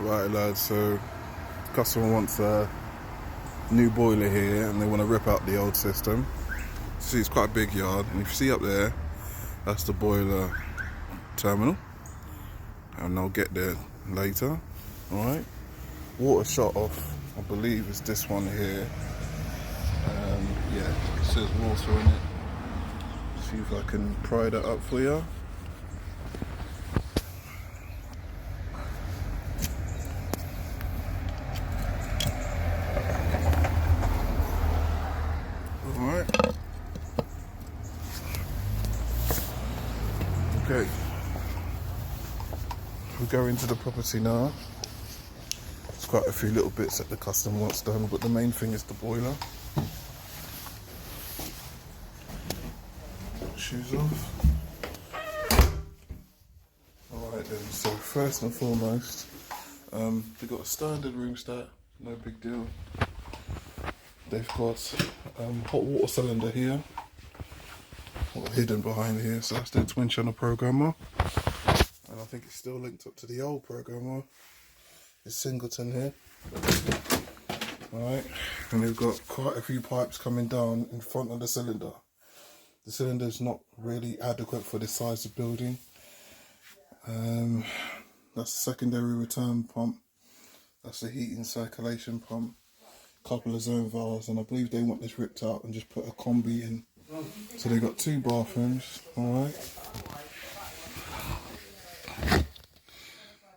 Right lads, so the customer wants a new boiler here and they want to rip out the old system. See, it's quite a big yard, and if you see up there, that's the boiler terminal, and I'll get there later. Alright, water shut off, I believe it's this one here. Yeah, it says water in it. See if I can pry that up for you. Alright. Okay. We go into the property now. There's quite a few little bits that the customer wants done, but the main thing is the boiler. Shoes off. Alright then, so first and foremost, they've got a standard room stat, no big deal. They've got hot water cylinder here, hidden behind here, so that's their twin channel programmer. And I think it's still linked up to the old programmer. It's singleton here. Alright, and they've got quite a few pipes coming down in front of the cylinder. The cylinder is not really adequate for this size of building. That's the secondary return pump. That's the heating circulation pump. Couple of zone valves, and I believe they want this ripped out and just put a combi in. So they got 2 bathrooms. Alright.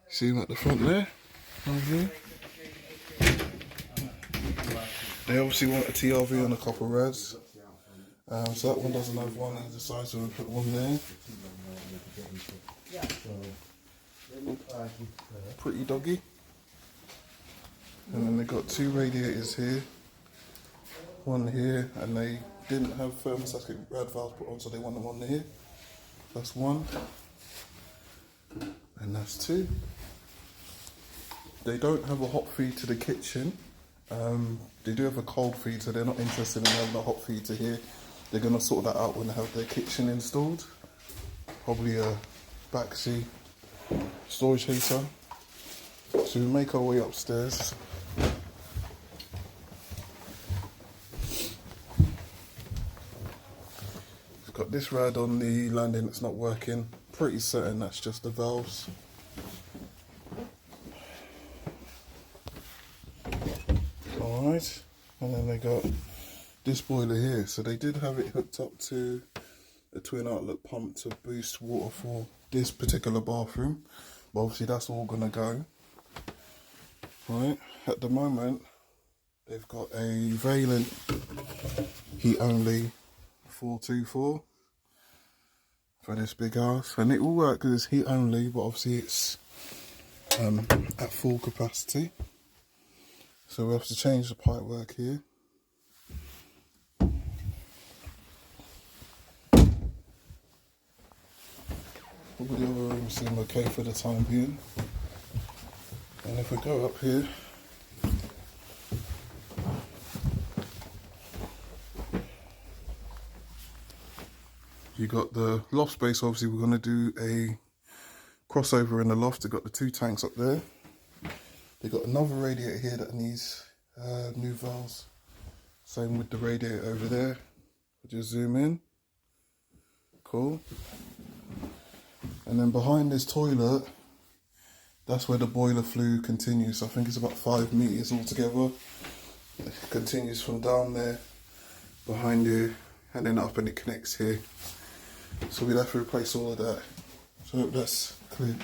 See them at the front there? Over here. They obviously want a TRV on a couple reds. So that one doesn't have one either side, so we'll put one there. Pretty doggy. And then they got 2 radiators here. One here, and they didn't have thermostatic rad valves put on, so they want them on here. That's 1. And that's 2. They don't have a hot feed to the kitchen. They do have a cold feed, so they're not interested in having a hot feed to here. They're going to sort that out when they have their kitchen installed. Probably a backseat storage heater. So we make our way upstairs. We've got this rad on the landing that's not working. Pretty certain that's just the valves. Alright, and then they got this boiler here. So they did have it hooked up to a twin outlet pump to boost water for this particular bathroom, but obviously that's all gonna go. Right, at the moment they've got a Valent heat only 424 for this big house, and it will work because it's heat only, but obviously it's at full capacity. So we have to change the pipe work here. All the other rooms seem okay for the time being. And if we go up here, you got the loft space. Obviously we're going to do a crossover in the loft. They've got the 2 tanks up there. They've got another radiator here that needs new valves. Same with the radiator over there. I'll just zoom in. Cool. And then behind this toilet, that's where the boiler flue continues. I think it's about 5 meters altogether. It continues from down there, behind here, and then up, and it connects here. So we'd have to replace all of that. So I hope that's clear.